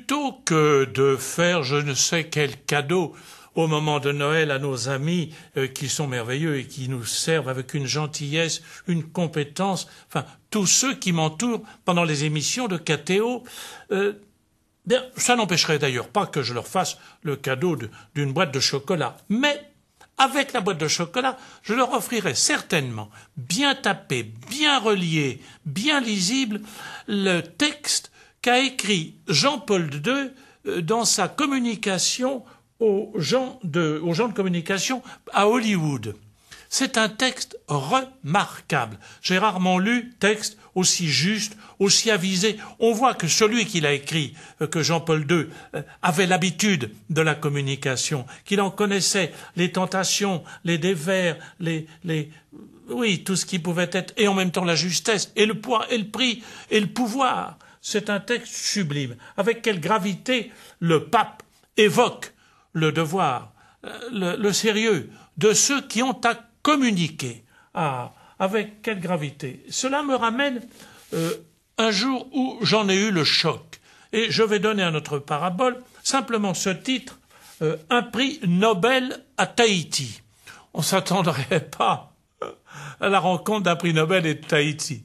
plutôt que de faire je ne sais quel cadeau au moment de Noël à nos amis qui sont merveilleux et qui nous servent avec une gentillesse, une compétence, enfin tous ceux qui m'entourent pendant les émissions de KTO, bien, ça n'empêcherait d'ailleurs pas que je leur fasse le cadeau d'une boîte de chocolat. Mais avec la boîte de chocolat, je leur offrirai certainement, bien tapé, bien relié, bien lisible, le texte qu'a écrit Jean-Paul II dans sa communication aux gens de communication à Hollywood. C'est un texte remarquable. J'ai rarement lu texte aussi juste, aussi avisé. On voit que celui qui l'a écrit, que Jean-Paul II, avait l'habitude de la communication, qu'il en connaissait les tentations, les dévers, oui, tout ce qui pouvait être, et en même temps la justesse, et le poids, et le prix, et le pouvoir. C'est un texte sublime. Avec quelle gravité le pape évoque le devoir, le sérieux de ceux qui ont à communiquer. Ah, avec quelle gravité. Cela me ramène un jour où j'en ai eu le choc. Et je vais donner à notre parabole simplement ce titre, un prix Nobel à Tahiti. On ne s'attendrait pas à la rencontre d'un prix Nobel et de Tahiti.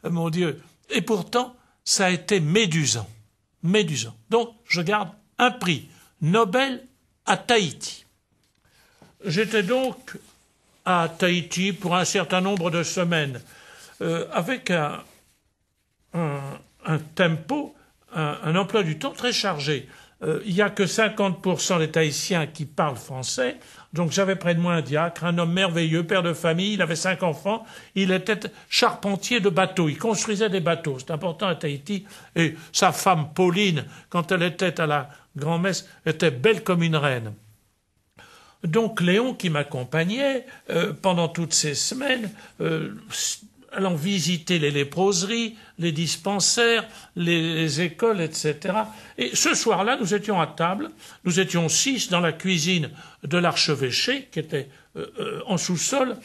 Mon Dieu. Et pourtant, ça a été médusant. Médusant. Donc, je garde un prix Nobel à Tahiti. J'étais donc à Tahiti pour un certain nombre de semaines, avec un tempo, un emploi du temps très chargé. Il n'y a que 50% des Tahitiens qui parlent français, donc j'avais près de moi un diacre, un homme merveilleux, père de famille, il avait 5 enfants, il était charpentier de bateaux, il construisait des bateaux, c'est important à Tahiti, et sa femme Pauline, quand elle était à la grand-messe, était belle comme une reine. Donc Léon, qui m'accompagnait pendant toutes ces semaines, allant visiter les léproseries, les dispensaires, les écoles, etc. Et ce soir-là, nous étions à table, nous étions 6 dans la cuisine de l'archevêché, qui était en sous-sol,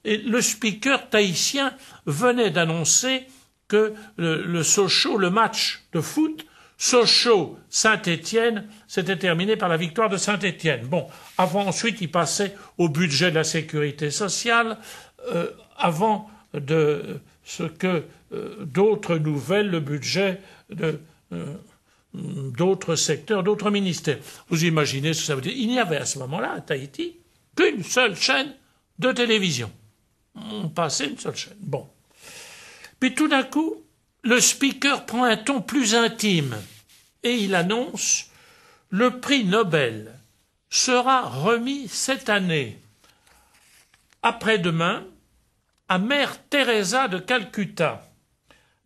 et le speaker tahitien venait d'annoncer que le Sochaux, le match de foot, Sochaux-Saint-Étienne, s'était terminé par la victoire de Saint-Étienne. Bon, ensuite, il passait au budget de la sécurité sociale, avant de ce que d'autres nouvelles, le budget d'autres secteurs, d'autres ministères. Vous imaginez ce que ça veut dire. Il n'y avait à ce moment-là, à Tahiti, qu'une seule chaîne de télévision. On passait une seule chaîne. Bon. Puis tout d'un coup, le speaker prend un ton plus intime et il annonce « Le prix Nobel sera remis cette année, après-demain, à Mère Teresa de Calcutta.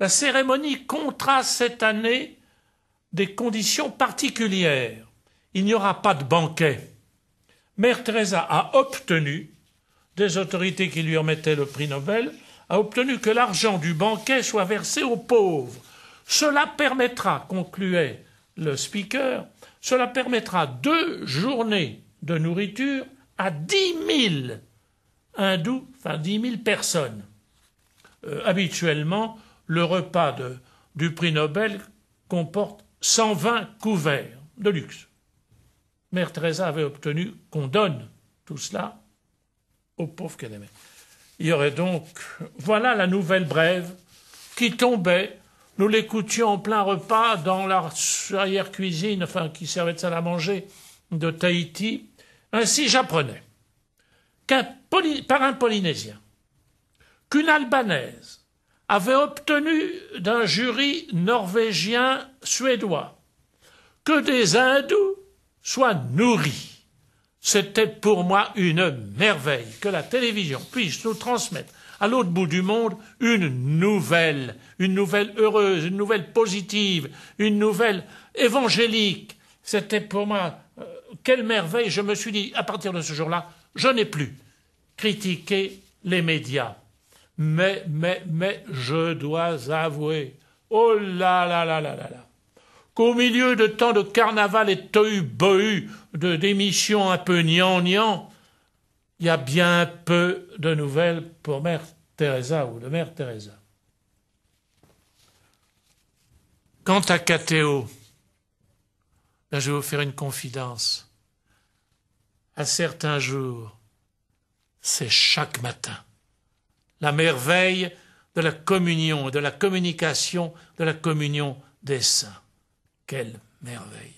La cérémonie comptera cette année des conditions particulières. Il n'y aura pas de banquet. Mère Teresa a obtenu, des autorités qui lui remettaient le prix Nobel, a obtenu que l'argent du banquet soit versé aux pauvres. Cela permettra, concluait le speaker, cela permettra 2 journées de nourriture à 10 000 hindous, enfin 10 000 personnes. Habituellement, le repas du prix Nobel comporte 120 couverts de luxe. Mère Teresa avait obtenu qu'on donne tout cela aux pauvres qu'elle aimait. Il y aurait donc, voilà la nouvelle brève qui tombait. Nous l'écoutions en plein repas dans l'arrière-cuisine, enfin qui servait de salle à manger de Tahiti. Ainsi j'apprenais par un Polynésien qu'une Albanaise avait obtenu d'un jury norvégien-suédois que des hindous soient nourris. C'était pour moi une merveille que la télévision puisse nous transmettre à l'autre bout du monde une nouvelle heureuse, une nouvelle positive, une nouvelle évangélique. C'était pour moi, quelle merveille. Je me suis dit, à partir de ce jour-là, je n'ai plus critiqué les médias. Mais je dois avouer, oh là là là là là là, qu'au milieu de tant de carnaval et de tohu-bohu, d'émissions un peu gnangnan, il y a bien peu de nouvelles pour Mère Teresa ou de Mère Teresa. Quant à KTO, Là, je vais vous faire une confidence. À certains jours, c'est chaque matin. La merveille de la communion, de la communication, de la communion des saints. Quelle merveille!